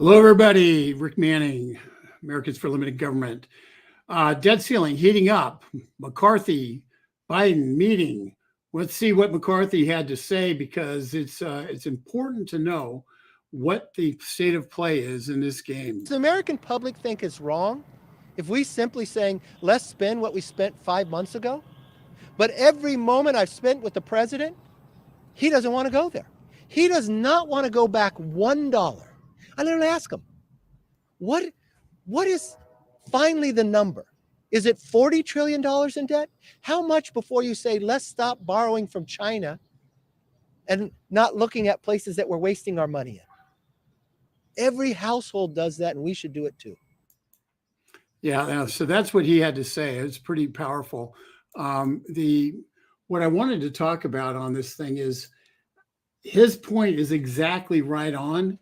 Hello, everybody. Rick Manning, Americans for Limited Government. Debt ceiling heating up. McCarthy, Biden meeting. Let's see what McCarthy had to say because it's important to know what the state of play is in this game. Does the American public think it's wrong if we simply saying, let's spend what we spent 5 months ago? But every moment I've spent with the president, he doesn't want to go there. He does not want to go back $1. I literally ask him, what is finally the number? Is it $40 trillion in debt? How much before you say, let's stop borrowing from China and not looking at places that we're wasting our money in? Every household does that, and we should do it too. Yeah, so that's what he had to say. It's pretty powerful. What I wanted to talk about on this thing is his point is exactly right on.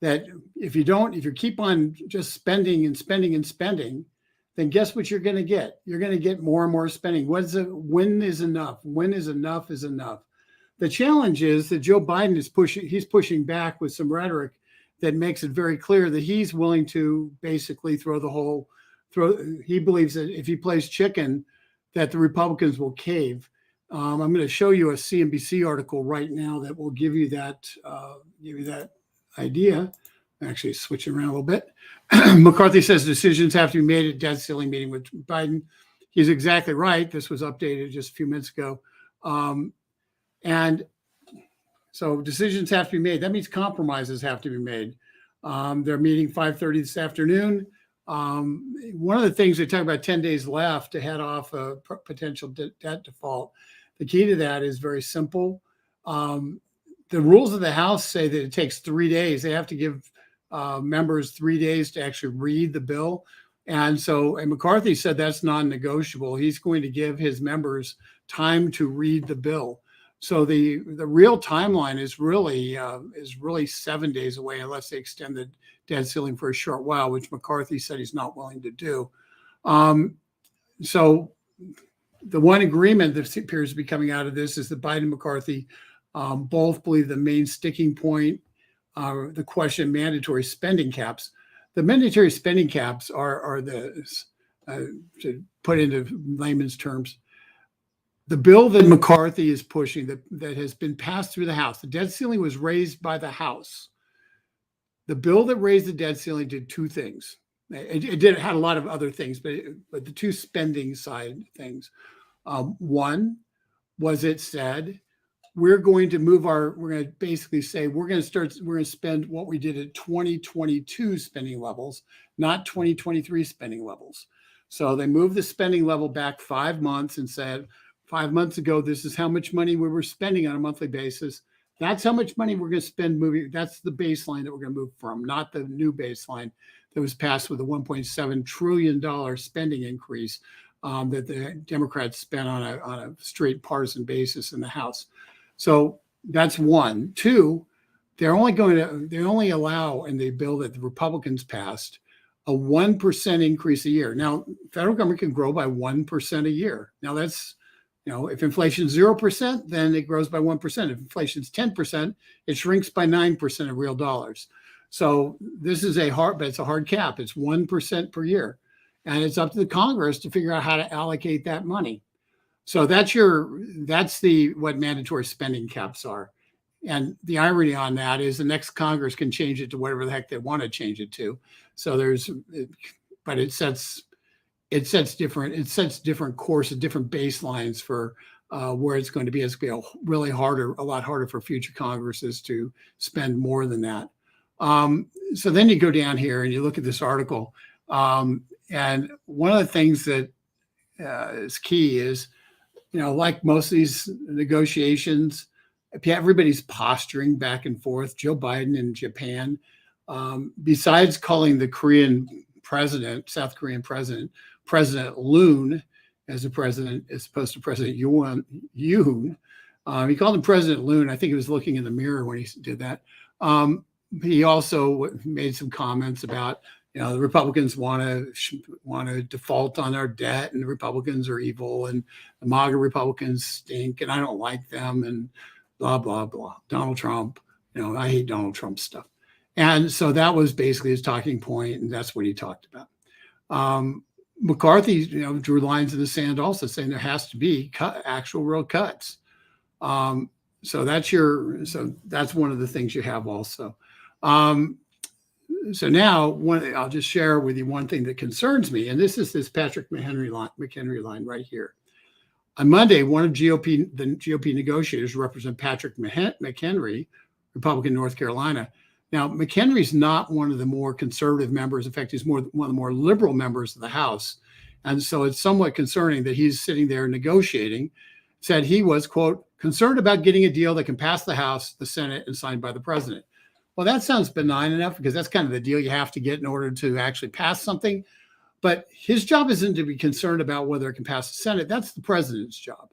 That if you keep on just spending and spending and spending, then guess what you're going to get? You're going to get more and more spending. When is enough? When is enough is enough? The challenge is that Joe Biden he's pushing back with some rhetoric that makes it very clear that he's willing to basically he believes that if he plays chicken, that the Republicans will cave. I'm going to show you a CNBC article right now that will give you that idea. Actually, switching around a little bit. McCarthy says decisions have to be made at debt ceiling meeting with Biden. He's exactly right. This was updated just a few minutes ago. And so decisions have to be made. That means compromises have to be made. They're meeting 5:30 this afternoon. One of the things they talk about 10 days left to head off a potential debt default. The key to that is very simple. The rules of the House say that it takes 3 days. They have to give members 3 days to actually read the bill. And McCarthy said that's non-negotiable. He's going to give his members time to read the bill. So the real timeline is really 7 days away unless they extend the debt ceiling for a short while, which McCarthy said he's not willing to do. So the one agreement that appears to be coming out of this is that Biden and McCarthy both believe the main sticking point, the question of mandatory spending caps. The mandatory spending caps are to put into layman's terms, the bill that McCarthy is pushing that has been passed through the House. The debt ceiling was raised by the House. The bill that raised the debt ceiling did two things. It had a lot of other things, but the two spending side things. One was it said, we're going to basically say we're going to spend what we did at 2022 spending levels, not 2023 spending levels. So they moved the spending level back 5 months and said 5 months ago, this is how much money we were spending on a monthly basis. That's how much money we're going to spend moving. That's the baseline that we're going to move from, not the new baseline that was passed with a $1.7 trillion spending increase that the Democrats spent on a straight partisan basis in the House. So that's one. Two, they only allow in the bill that the Republicans passed a 1% increase a year. Now, federal government can grow by 1% a year. Now that's, if inflation's 0%, then it grows by 1%. If inflation's 10%, it shrinks by 9% in real dollars. So this is but it's a hard cap. It's 1% per year. And it's up to the Congress to figure out how to allocate that money. So that's what mandatory spending caps are. And the irony on that is the next Congress can change it to whatever the heck they want to change it to. So it sets different courses, different baselines for where it's going to be. It's going to be a lot harder for future Congresses to spend more than that. So then you go down here and you look at this article. And one of the things that is key is, like most of these negotiations, everybody's posturing back and forth. Joe Biden in Japan, besides calling the South Korean President Loon as opposed to President Yoon. He called him President Loon. I think he was looking in the mirror when he did that. He also made some comments about, the Republicans want to default on our debt, and the Republicans are evil, and the MAGA Republicans stink, and I don't like them, and blah, blah, blah. Donald Trump, I hate Donald Trump stuff. And so that was basically his talking point, and that's what he talked about. McCarthy, drew lines in the sand also, saying there has to be actual real cuts. So that's one of the things you have also. So now I'll just share with you one thing that concerns me, and this is this Patrick McHenry line right here. On Monday, one of the GOP negotiators represent Patrick McHenry, Republican, North Carolina. Now, McHenry's not one of the more conservative members. In fact, he's one of the more liberal members of the House. And so it's somewhat concerning that he's sitting there negotiating. Said he was, quote, concerned about getting a deal that can pass the House, the Senate, and signed by the president. Well, that sounds benign enough because that's kind of the deal you have to get in order to actually pass something. But his job isn't to be concerned about whether it can pass the Senate. That's the president's job.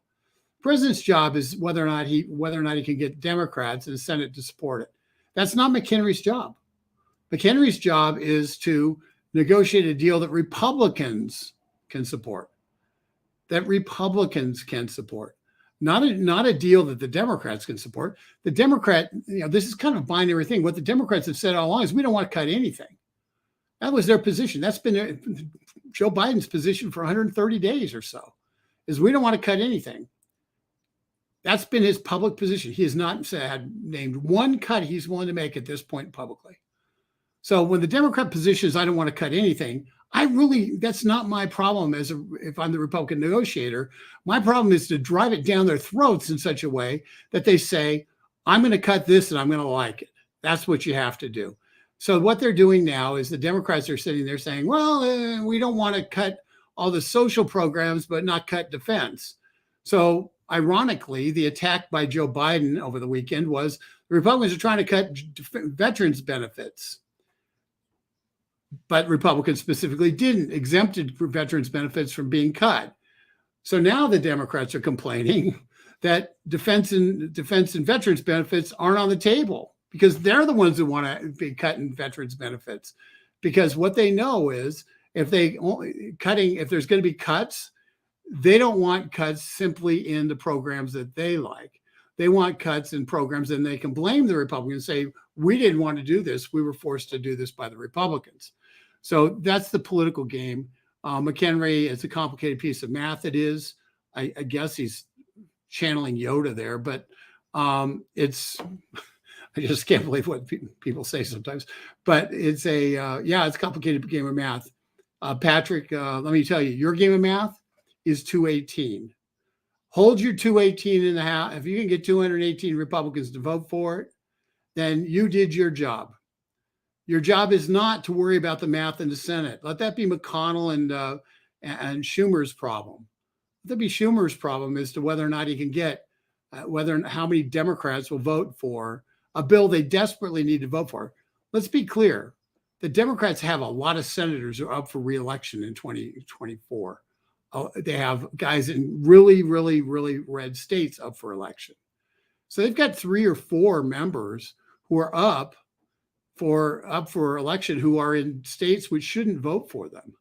The president's job is whether or not he can get Democrats in the Senate to support it. That's not McHenry's job. McHenry's job is to negotiate a deal that Republicans can support. Not a deal that the Democrats can support. The Democrat, this is kind of a binary thing. What the Democrats have said all along is we don't want to cut anything. That was their position. That's been Joe Biden's position for 130 days or so, is we don't want to cut anything. That's been his public position. He has not named one cut he's willing to make at this point publicly. So when the Democrat position is I don't want to cut anything, that's not my problem if I'm the Republican negotiator. My problem is to drive it down their throats in such a way that they say, I'm going to cut this and I'm going to like it. That's what you have to do. So what they're doing now is the Democrats are sitting there saying, well, we don't want to cut all the social programs, but not cut defense. So ironically, the attack by Joe Biden over the weekend was the Republicans are trying to cut veterans benefits. But Republicans specifically exempted veterans benefits from being cut. So now the Democrats are complaining that defense and veterans benefits aren't on the table because they're the ones who want to be cutting veterans benefits. Because what they know is if there's going to be cuts, they don't want cuts simply in the programs that they like. They want cuts in programs, and they can blame the Republicans, say, we didn't want to do this. We were forced to do this by the Republicans. So that's the political game. McHenry, it's a complicated piece of math. It is. I guess he's channeling Yoda there, but I just can't believe what people say sometimes. But it's it's a complicated game of math. Patrick, let me tell you, your game of math is 218. Hold your 218 in the House. If you can get 218 Republicans to vote for it, then you did your job. Your job is not to worry about the math in the Senate. Let that be McConnell and Schumer's problem. Let that be Schumer's problem as to whether or not he can get how many Democrats will vote for a bill they desperately need to vote for. Let's be clear. The Democrats have a lot of senators who are up for re-election in 2024. They have guys in really, really, really red states up for election. So they've got 3 or 4 members who are up for election who are in states which shouldn't vote for them.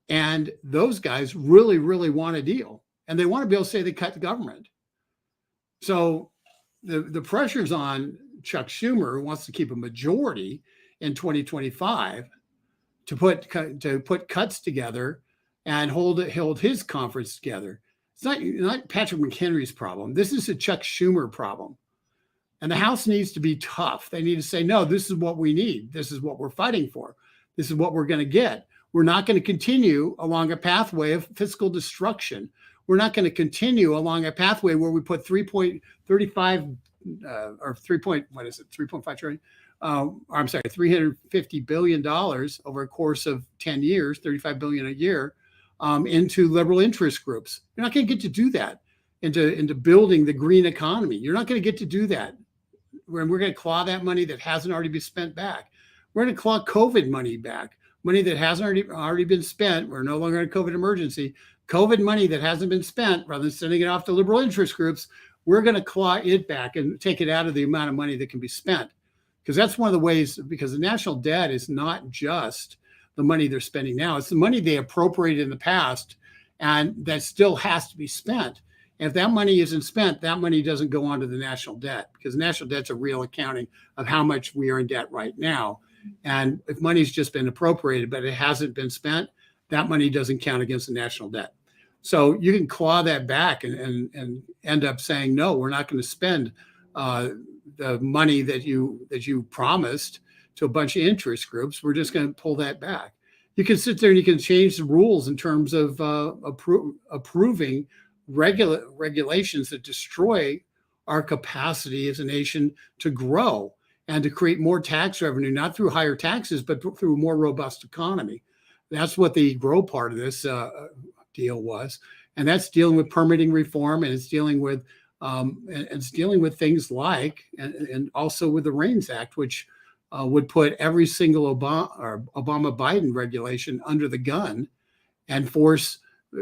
And those guys really, really want a deal. And they want to be able to say they cut the government. So the pressure's on Chuck Schumer, who wants to keep a majority in 2025, to put cuts together and hold his conference together. It's not Patrick McHenry's problem. This is a Chuck Schumer problem. And the House needs to be tough. They need to say, no, this is what we need. This is what we're fighting for. This is what we're going to get. We're not going to continue along a pathway of fiscal destruction. We're not going to continue along a pathway where we put 3.35 or 3.5 trillion. $350 billion over a course of 10 years, 35 billion a year, into liberal interest groups. You're not going to get to do that into building the green economy. You're not going to get to do that. We're going to claw that money that hasn't already been spent back. We're going to claw COVID money back, money that hasn't already been spent. We're no longer in a COVID emergency. COVID money that hasn't been spent, rather than sending it off to liberal interest groups, we're going to claw it back and take it out of the amount of money that can be spent. Because that's one of the ways, because the national debt is not just the money they're spending now. It's the money they appropriated in the past, and that still has to be spent. If that money isn't spent, that money doesn't go onto the national debt, because national debt's a real accounting of how much we are in debt right now. And if money's just been appropriated, but it hasn't been spent, that money doesn't count against the national debt. So you can claw that back and end up saying, no, we're not going to spend the money that you promised to a bunch of interest groups. We're just going to pull that back. You can sit there and you can change the rules in terms of approving regulations that destroy our capacity as a nation to grow and to create more tax revenue, not through higher taxes, but through a more robust economy. That's what the grow part of this deal was. And that's dealing with permitting reform, and it's dealing with things like, and also with the REINS Act, which would put every single Obama-Biden regulation under the gun and force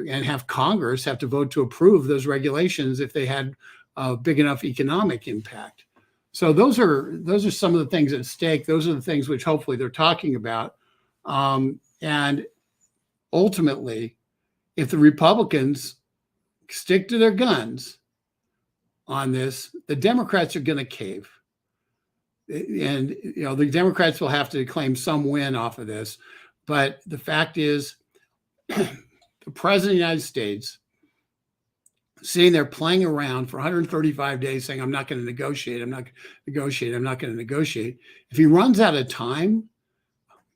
and have Congress have to vote to approve those regulations if they had a big enough economic impact. So those are some of the things at stake. Those are the things which hopefully they're talking about. And ultimately, if the Republicans stick to their guns on this, the Democrats are going to cave. And the Democrats will have to claim some win off of this. But the fact is, the president of the United States sitting there playing around for 135 days saying, I'm not going to negotiate. I'm not going to negotiate. I'm not going to negotiate. If he runs out of time,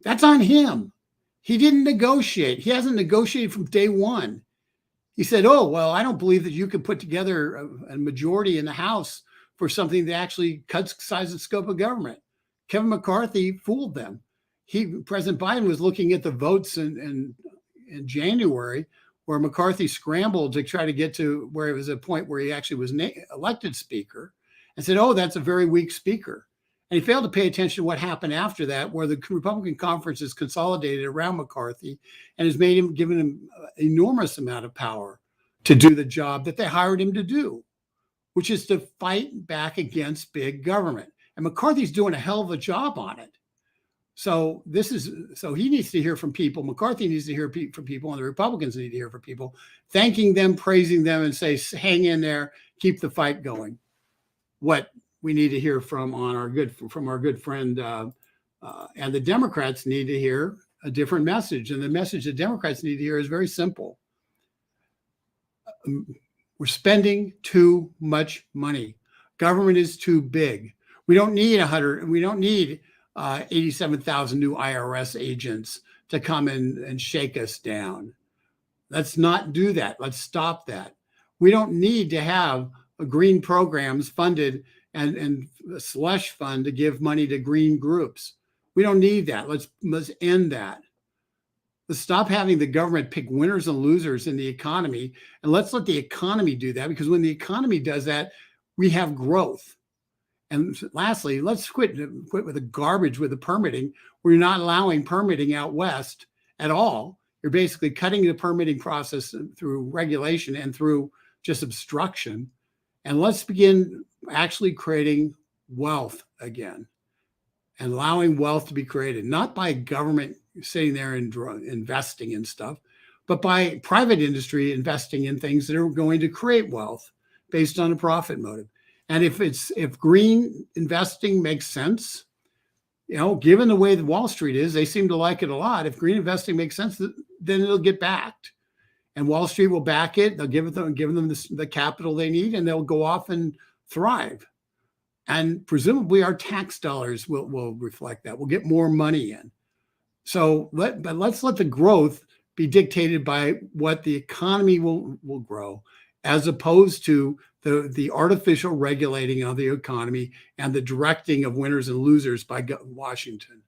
that's on him. He didn't negotiate. He hasn't negotiated from day one. He said, oh, well, I don't believe that you can put together a majority in the House for something that actually cuts the size and scope of government. Kevin McCarthy fooled them. President Biden was looking at the votes in January, where McCarthy scrambled to try to get to where it was a point where he actually was elected speaker, and said, oh, that's a very weak speaker. And he failed to pay attention to what happened after that, where the Republican conference is consolidated around McCarthy and has given him an enormous amount of power to do the job that they hired him to do, which is to fight back against big government. And McCarthy's doing a hell of a job on it. So he needs to hear from people. McCarthy needs to hear from people, and the Republicans need to hear from people, thanking them, praising them, and say, hang in there, keep the fight going. What we need to hear from our good friend, and the Democrats need to hear a different message. And the message the Democrats need to hear is very simple. We're spending too much money. Government is too big. We don't need 87,000 new IRS agents to come in and shake us down. Let's not do that. Let's stop that. We don't need to have green programs funded and a slush fund to give money to green groups. We don't need that. Let's end that. Let's stop having the government pick winners and losers in the economy, and let's let the economy do that, because when the economy does that, we have growth. And lastly, let's quit with the garbage with the permitting. We're not allowing permitting out west at all. You're basically cutting the permitting process through regulation and through just obstruction. And let's begin actually creating wealth again and allowing wealth to be created, not by government sitting there and investing in stuff, but by private industry investing in things that are going to create wealth based on a profit motive. And if green investing makes sense, given the way that Wall Street is, they seem to like it a lot. If green investing makes sense, then it'll get backed, and Wall Street will back it. They'll give them the capital they need, and they'll go off and thrive. And presumably our tax dollars will reflect that. We'll get more money in. So let's let the growth be dictated by what the economy will grow, as opposed to the artificial regulating of the economy and the directing of winners and losers by Washington.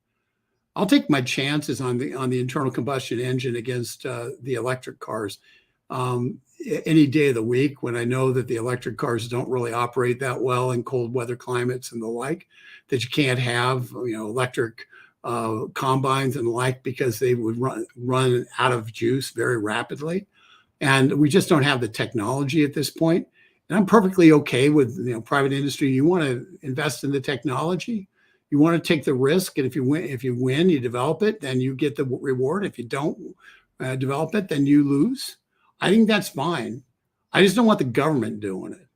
I'll take my chances on the internal combustion engine against the electric cars any day of the week, when I know that the electric cars don't really operate that well in cold weather climates and the like, that you can't have electric combines and the like, because they would run out of juice very rapidly. And we just don't have the technology at this point. And I'm perfectly okay with private industry. You want to invest in the technology, you want to take the risk, and if you win, you develop it, then you get the reward. If you don't develop it, then you lose. I think that's fine. I just don't want the government doing it,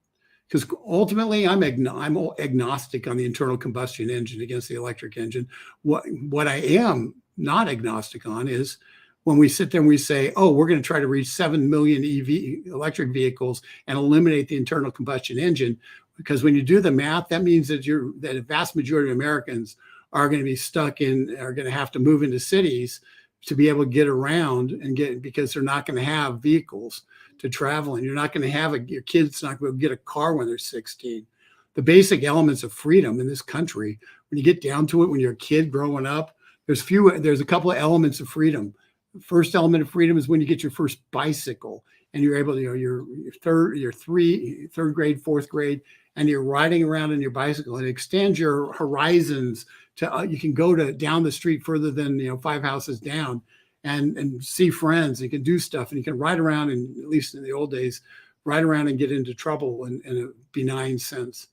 because ultimately I'm agnostic on the internal combustion engine against the electric engine. What I am not agnostic on is when we sit there and we say, oh, we're going to try to reach 7 million electric vehicles and eliminate the internal combustion engine. Because when you do the math, that means that a vast majority of Americans are going to be are going to have to move into cities to be able to get around because they're not going to have vehicles to travel in. You're not going to have your kids not going to get a car when they're 16. The basic elements of freedom in this country, when you get down to it, when you're a kid growing up, there's a couple of elements of freedom. The first element of freedom is when you get your first bicycle and you're able to, your third grade, fourth grade, and you're riding around on your bicycle. It extends your horizons to, you can go down the street further than, 5 houses down and see friends. You can do stuff and you can ride around, and at least in the old days, ride around and get into trouble in a benign sense.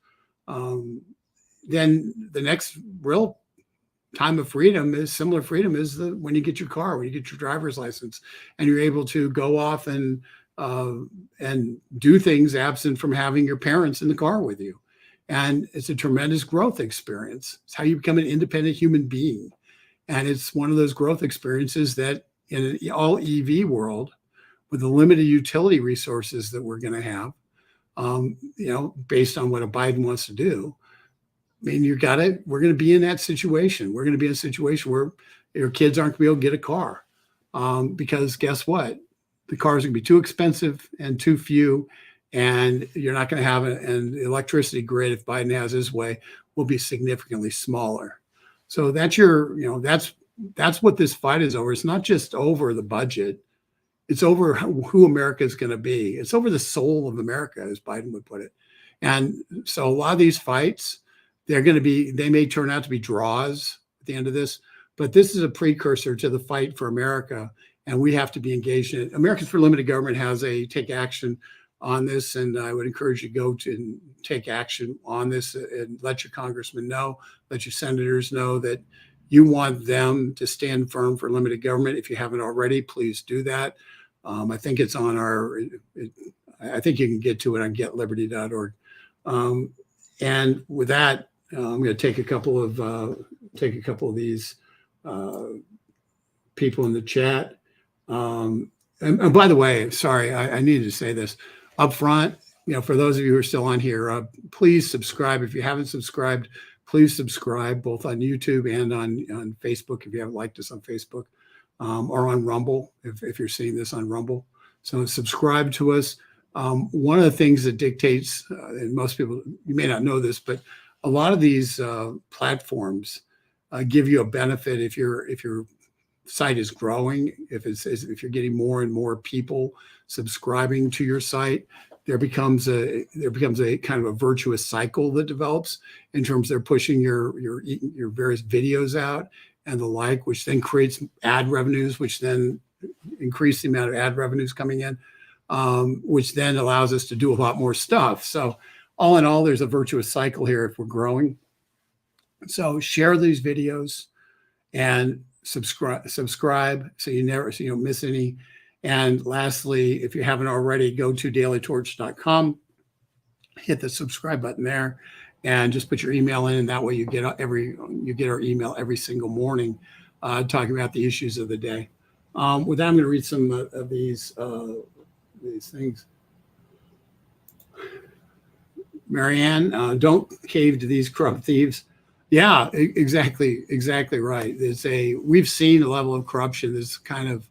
Then the next real time of freedom is similar freedom is when you get your car, when you get your driver's license, and you're able to go off and do things absent from having your parents in the car with you. And it's a tremendous growth experience. It's how you become an independent human being. And it's one of those growth experiences that in an all EV world, with the limited utility resources that we're going to have, based on what a Biden wants to do, I mean, we're going to be in that situation. We're going to be in a situation where your kids aren't going to be able to get a car because guess what? The cars are going to be too expensive and too few, and you're not going to have an electricity grid, if Biden has his way, will be significantly smaller. So that's that's what this fight is over. It's not just over the budget. It's over who America is going to be. It's over the soul of America, as Biden would put it. And so a lot of these fights, they may turn out to be draws at the end of this, but this is a precursor to the fight for America, and we have to be engaged in it. Americans for Limited Government has a take action on this, and I would encourage you to go to and take action on this and let your congressmen know, let your senators know that you want them to stand firm for limited government. If you haven't already, please do that. I think it's on I think you can get to it on getliberty.org. And with that, I'm going to take a couple of these people in the chat. And by the way, sorry, I needed to say this up front. For those of you who are still on here, please subscribe. If you haven't subscribed, please subscribe both on YouTube and on Facebook if you haven't liked us on Facebook, or on Rumble if you're seeing this on Rumble. So subscribe to us. One of the things that dictates, and most people, you may not know this, but a lot of these platforms give you a benefit if your site is growing, if you're getting more and more people subscribing to your site. There becomes a kind of a virtuous cycle that develops in terms of they're pushing your various videos out and the like, which then creates ad revenues, which then increase the amount of ad revenues coming in, which then allows us to do a lot more stuff. So all in all, there's a virtuous cycle here if we're growing. So share these videos and subscribe so you don't miss any. And lastly, if you haven't already, go to dailytorch.com, hit the subscribe button there, and just put your email in, and that way you get our email every single morning, talking about the issues of the day. With that, I'm going to read some of these things. Marianne, don't cave to these corrupt thieves. Yeah, exactly right. We've seen a level of corruption that's kind of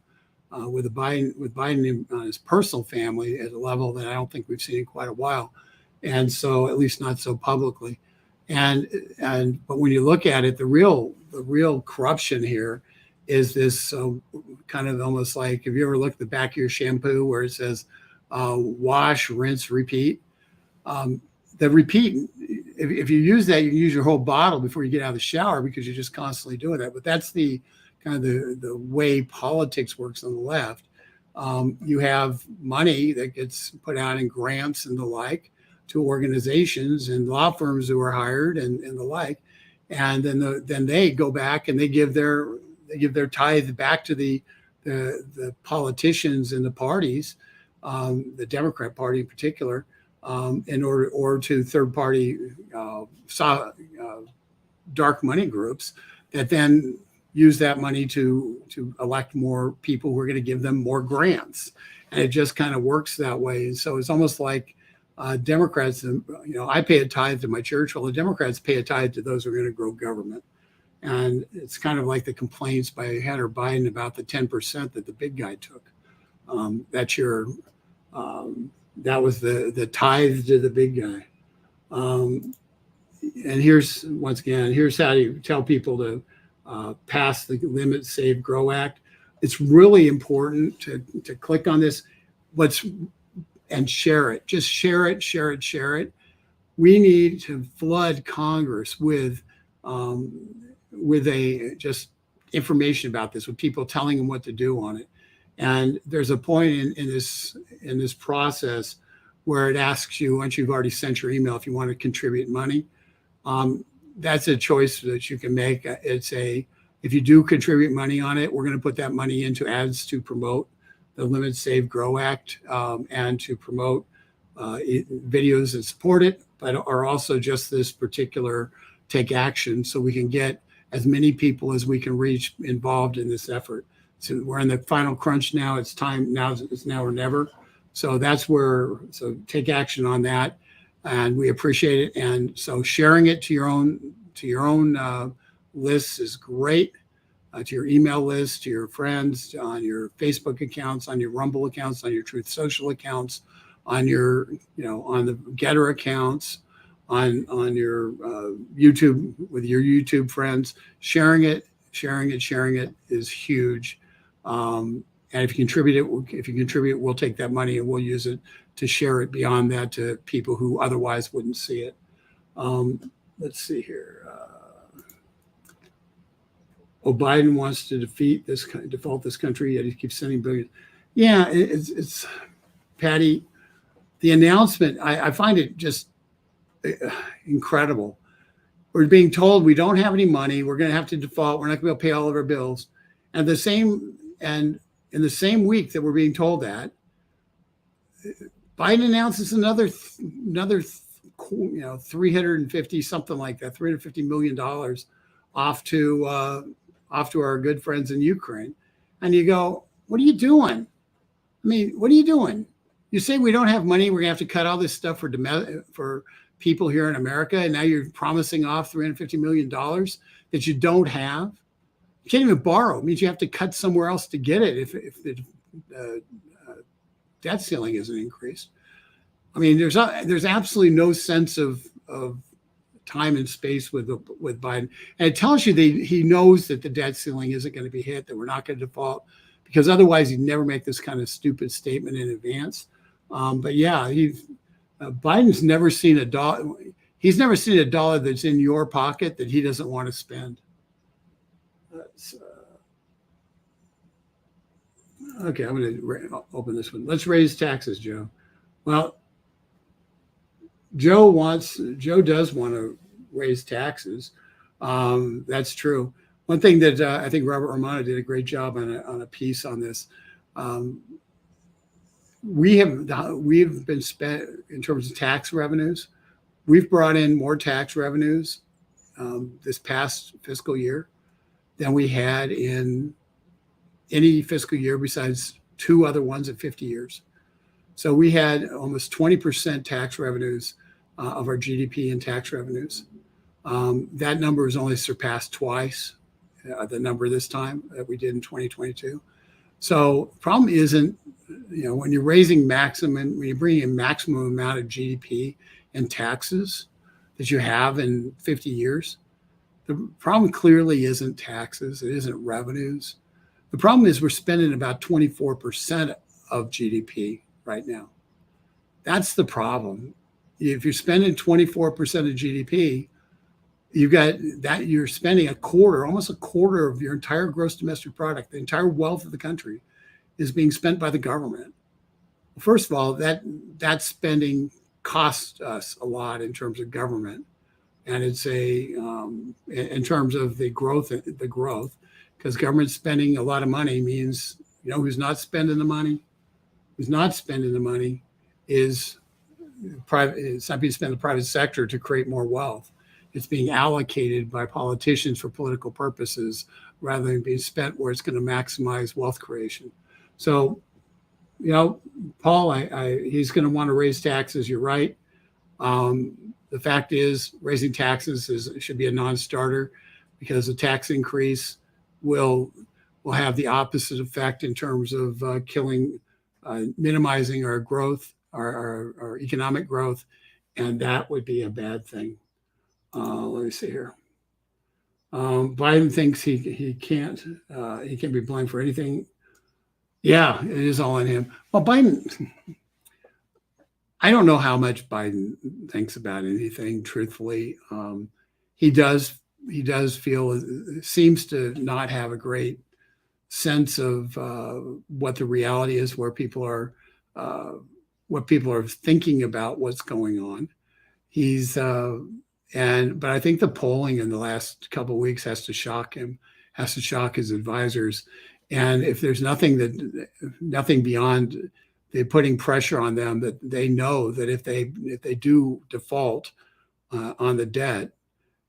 with Biden on his personal family at a level that I don't think we've seen in quite a while, and so at least not so publicly. But when you look at it, the real corruption here is this kind of almost like, have you ever looked at the back of your shampoo where it says wash, rinse, repeat? The repeat, if you use that, you can use your whole bottle before you get out of the shower because you're just constantly doing that. But that's the kind of the way politics works on the left. You have money that gets put out in grants and the like to organizations and law firms who are hired and the like, and then they go back and they give their tithe back to the politicians and the parties the Democrat Party in particular, in order or to third party dark money groups that then use that money to elect more people who are going to give them more grants, and it just kind of works that way. And so it's almost like Democrats, I pay a tithe to my church. Well, the Democrats pay a tithe to those who are going to grow government. And it's kind of like the complaints by Hunter Biden about the 10% that the big guy took. That was the tithe to the big guy. And here's how you tell people to pass the Limit, Save, Grow Act. It's really important to click on this. And share it. Just share it. We need to flood Congress with just information about this, with people telling them what to do on it. And there's a point in this process where it asks you, once you've already sent your email, if you want to contribute money. That's a choice that you can make. If you do contribute money on it, we're going to put that money into ads to promote the Limit, Save, Grow Act, and to promote videos that support it, but are also just this particular take action, so we can get as many people as we can reach involved in this effort. So we're in the final crunch now. It's time now. It's now or never. So so take action on that, and we appreciate it. And so sharing it to your own lists is great. To your email list, to your friends, on your Facebook accounts, on your Rumble accounts, on your Truth Social accounts, on your, on the Getter accounts, on your YouTube, with your YouTube friends. Sharing it is huge. And if you contribute, we'll take that money and we'll use it to share it beyond that to people who otherwise wouldn't see it. Let's see here. Biden wants to default this country, yet he keeps sending billions. Yeah, it's Patty. The announcement, I find it just incredible. We're being told we don't have any money. We're going to have to default. We're not going to be able to pay all of our bills. And in the same week that we're being told that, Biden announces another 350 something like that, $350 million off to our good friends in Ukraine. And you go, what are you doing? I mean, what are you doing? You say we don't have money. We're going to have to cut all this stuff for people here in America. And now you're promising off $350 million that you don't have. You can't even borrow. It means you have to cut somewhere else to get it if the debt ceiling isn't increased. I mean, there's absolutely no sense of time and space with Biden. And it tells you that he knows that the debt ceiling isn't going to be hit, that we're not going to default, because otherwise he'd never make this kind of stupid statement in advance. But yeah, Biden's never seen a dollar. He's never seen a dollar that's in your pocket that he doesn't want to spend. Okay, I'm going to open this one. Let's raise taxes, Joe. Well, Joe does want to raise taxes. That's true. One thing that I think Robert Romano did a great job on a piece on this. We've been spent in terms of tax revenues. We've brought in more tax revenues this past fiscal year than we had in any fiscal year besides two other ones in 50 years. So we had almost 20% tax revenues of our GDP in tax revenues. That number has only surpassed twice the number this time that we did in 2022. So the problem isn't, when you're when you're bringing in maximum amount of GDP and taxes that you have in 50 years, the problem clearly isn't taxes. It isn't revenues. The problem is we're spending about 24% of GDP right now. That's the problem. If you're spending 24% of GDP, you've got that you're spending almost a quarter of your entire gross domestic product, the entire wealth of the country is being spent by the government. First of all, that spending costs us a lot in terms of government. And it's in terms of the growth, because government spending a lot of money means, who's not spending the money? who's not spending the money is private. It's not being spent in the private sector to create more wealth. It's being allocated by politicians for political purposes rather than being spent where it's going to maximize wealth creation. So, Paul, he's going to want to raise taxes. You're right. The fact is, raising taxes should be a non-starter, because a tax increase will have the opposite effect in terms of minimizing our growth, our economic growth, and that would be a bad thing. Let me see here. Biden thinks he can't be blamed for anything. Yeah, it is all on him. Well, Biden, I don't know how much Biden thinks about anything, truthfully. He does feel, seems to not have a great sense of what the reality is, where people are, what people are thinking about what's going on. But I think the polling in the last couple of weeks has to shock him, has to shock his advisors. And if there's nothing beyond they're putting pressure on them, that they know that if they do default on the debt,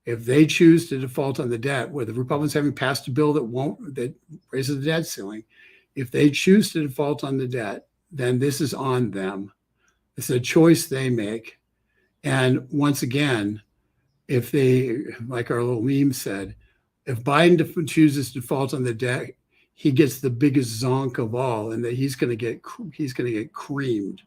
if they choose to default on the debt, where the Republicans having passed a bill that raises the debt ceiling, if they choose to default on the debt, then this is on them. It's a choice they make. And once again, if they, like our little meme said, if Biden chooses to default on the debt, he gets the biggest zonk of all, and that he's going to get creamed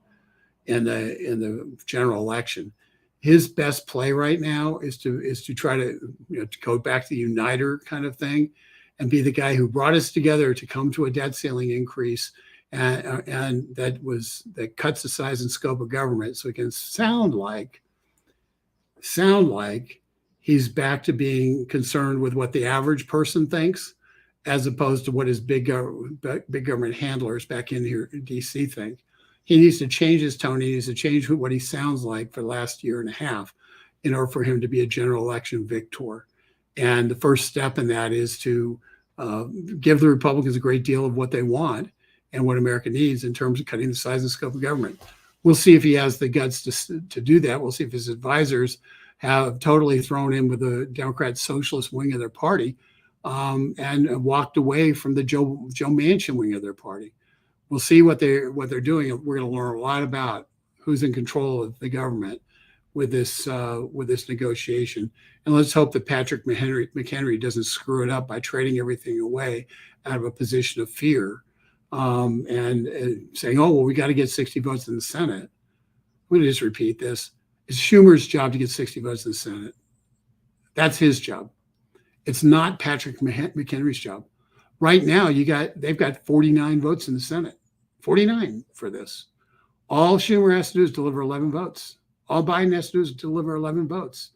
in the general election. His best play right now is to try to to go back to the uniter kind of thing, and be the guy who brought us together to come to a debt ceiling increase, and that cuts the size and scope of government, so it can sound like he's back to being concerned with what the average person thinks, as opposed to what his big government handlers back in here in DC think. He needs to change his tone. He needs to change what he sounds like for the last year and a half in order for him to be a general election victor. And the first step in that is to give the Republicans a great deal of what they want and what America needs in terms of cutting the size and scope of government. We'll see if he has the guts to do that. We'll see if his advisors have totally thrown in with the Democrat socialist wing of their party, and walked away from the Joe Manchin wing of their party. We'll see what they're doing. We're going to learn a lot about who's in control of the government with this negotiation. And let's hope that Patrick McHenry doesn't screw it up by trading everything away out of a position of fear, and saying, "Oh, well, we got to get 60 votes in the Senate." I'm going to just repeat this: it's Schumer's job to get 60 votes in the Senate. That's his job. It's not Patrick McHenry's job. Right now, they've got 49 votes in the Senate, 49 for this. All Schumer has to do is deliver 11 votes. All Biden has to do is deliver 11 votes.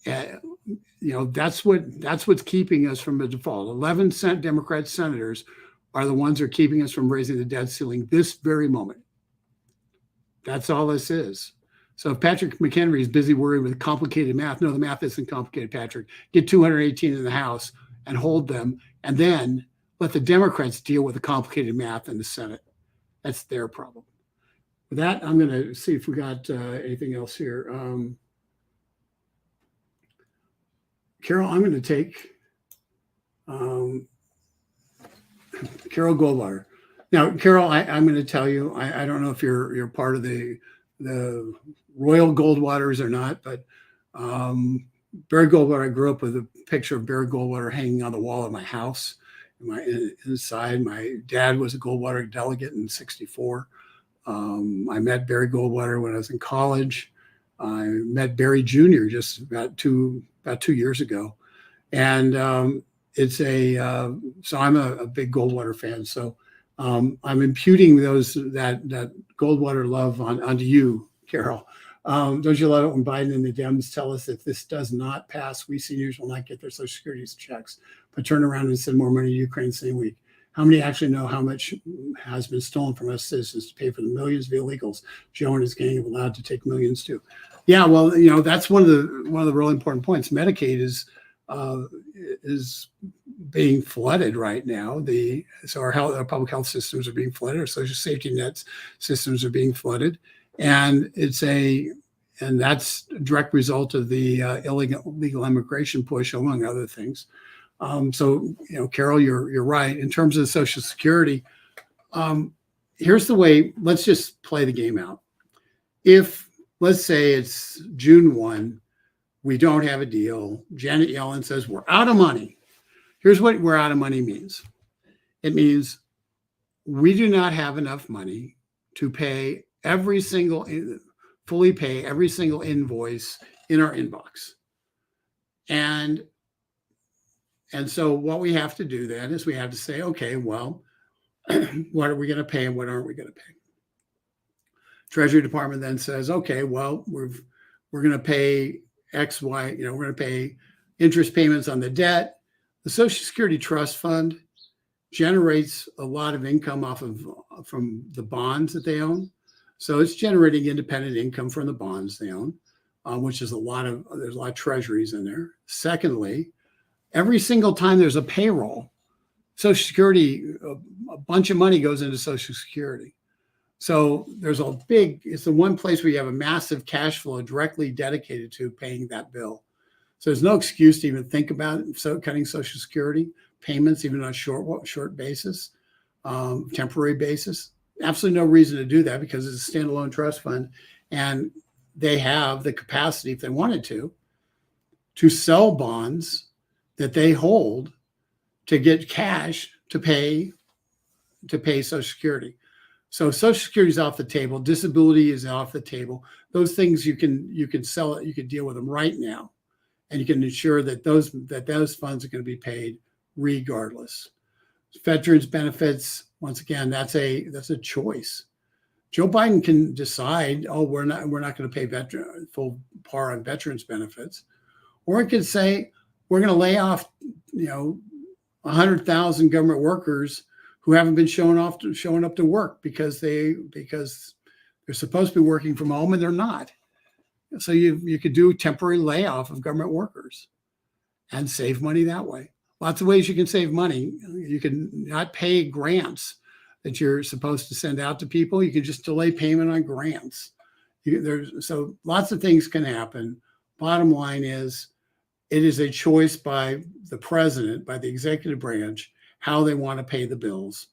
That's what's keeping us from a default. 11 Democrat senators are the ones who are keeping us from raising the debt ceiling this very moment. That's all this is. So if Patrick McHenry is busy worried with complicated math, no, the math isn't complicated, Patrick. Get 218 in the House and hold them, and then let the Democrats deal with the complicated math in the Senate. That's their problem. With that, I'm going to see if we got anything else here. Carol, I'm going to take Carol Goldwater. Now, Carol, I'm going to tell you, I don't know if you're part of the Royal Goldwaters or not, but Barry Goldwater, I grew up with a picture of Barry Goldwater hanging on the wall of my house. Inside, my dad was a Goldwater delegate in '64. I met Barry Goldwater when I was in college. I met Barry Jr. just about two years ago, and so I'm a big Goldwater fan. So I'm imputing that Goldwater love onto you, Carol. Don't you love it when Biden and the Dems tell us if this does not pass, we seniors will not get their Social Security checks, but turn around and send more money to Ukraine same week? How many actually know how much has been stolen from us citizens to pay for the millions of illegals Joe and his gang have allowed to take millions to? Yeah, well, that's one of the really important points. Medicaid is uh, is being flooded right now. So our public health systems are being flooded. Our social safety net systems are being flooded, and that's a direct result of the illegal immigration push, among other things. So, Carol, you're right. In terms of Social Security, here's the way. Let's just play the game out. If, let's say it's June 1, we don't have a deal. Janet Yellen says we're out of money. Here's what we're out of money means. It means we do not have enough money to fully pay every single invoice in our inbox. And so what we have to do then is we have to say, okay, well, what are we going to pay and what aren't we going to pay? Treasury Department then says, okay, well, we're going to pay X, Y, we're going to pay interest payments on the debt. The Social Security Trust Fund generates a lot of income from the bonds that they own. So it's generating independent income from the bonds they own, which is there's a lot of treasuries in there. Secondly, every single time there's a payroll, Social Security, a bunch of money goes into Social Security. So it's the one place where you have a massive cash flow directly dedicated to paying that bill. So there's no excuse to even think about it. So cutting Social Security payments, even on a short basis, temporary basis. Absolutely no reason to do that because it's a standalone trust fund, and they have the capacity, if they wanted to sell bonds that they hold to get cash to pay Social Security. So Social Security is off the table. Disability is off the table. Those things you can sell it. You can deal with them right now, and you can ensure that those funds are going to be paid regardless. Veterans benefits, once again, that's a choice. Joe Biden can decide, we're not going to pay full par on veterans benefits, or it could say we're going to lay off 100,000 government workers who haven't been showing up to work because they're supposed to be working from home and they're not. So you could do a temporary layoff of government workers and save money that way. Lots of ways you can save money. You can not pay grants that you're supposed to send out to people. You can just delay payment on grants. So lots of things can happen. Bottom line is, it is a choice by the president, by the executive branch, how they want to pay the bills.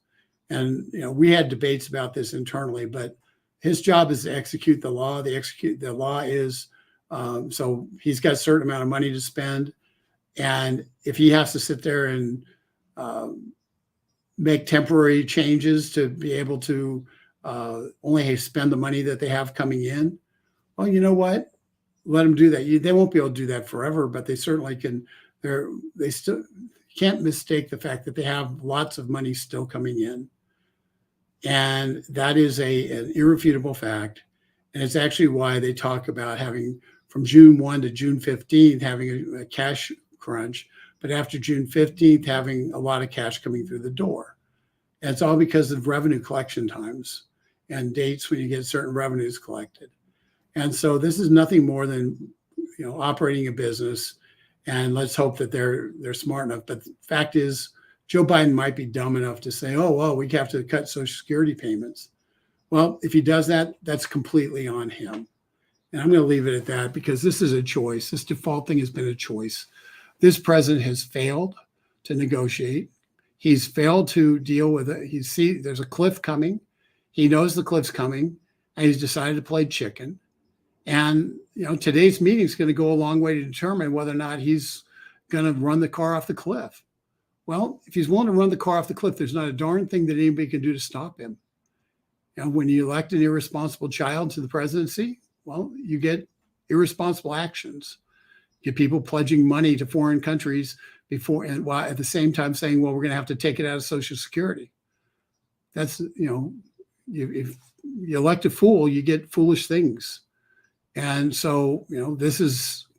And we had debates about this internally, but his job is to execute the law. The law is so he's got a certain amount of money to spend. And if he has to sit there and make temporary changes to be able to only spend the money that they have coming in, well, you know what? Let them do that. They won't be able to do that forever, but they certainly can. They still can't mistake the fact that they have lots of money still coming in. And that is an irrefutable fact. And it's actually why they talk about having from June 1 to June 15th, having a cash crunch, but after June 15th, having a lot of cash coming through the door. And it's all because of revenue collection times and dates when you get certain revenues collected. And so this is nothing more than, operating a business. And let's hope that they're smart enough. But the fact is, Joe Biden might be dumb enough to say, oh, well, we have to cut Social Security payments. Well, if he does that, that's completely on him. And I'm going to leave it at that because this is a choice. This default thing has been a choice. This president has failed to negotiate. He's failed to deal with it. There's a cliff coming. He knows the cliff's coming, and he's decided to play chicken. And, today's meeting is going to go a long way to determine whether or not he's going to run the car off the cliff. Well, if he's willing to run the car off the cliff, there's not a darn thing that anybody can do to stop him. When you elect an irresponsible child to the presidency, well, you get irresponsible actions. You get people pledging money to foreign countries while at the same time saying, well, we're going to have to take it out of Social Security. That's, if you elect a fool, you get foolish things. And so,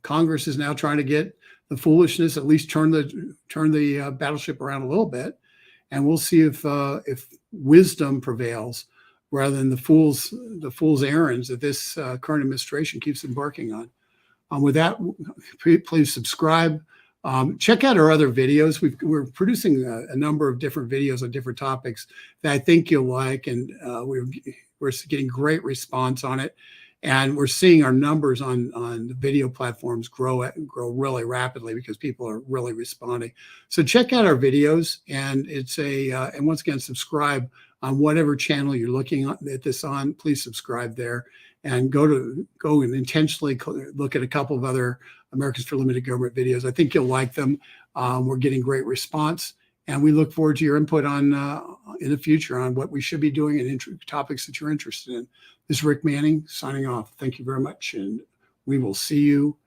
Congress is now trying to get the foolishness, at least turn the battleship around a little bit. And we'll see if wisdom prevails rather than the fool's errands that this current administration keeps embarking on. With that, please subscribe, Check out our other videos. We're producing a number of different videos on different topics that I think you'll like, and we're getting great response on it, and we're seeing our numbers on the video platforms grow really rapidly because people are really responding. So check out our videos, and and once again, subscribe on whatever channel you're looking at this on. Please subscribe there, and go and intentionally look at a couple of other Americans for Limited Government videos. I think you'll like them. We're getting great response, and we look forward to your input on in the future on what we should be doing and topics that you're interested in. This is Rick Manning signing off. Thank you very much, and we will see you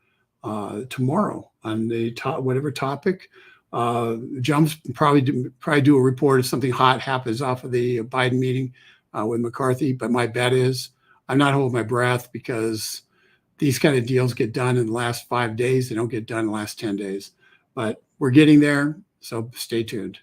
tomorrow on the whatever topic. John's probably do a report if something hot happens off of the Biden meeting with McCarthy, but my bet is I'm not holding my breath, because these kind of deals get done in the last 5 days. They don't get done in the last 10 days, but we're getting there. So stay tuned.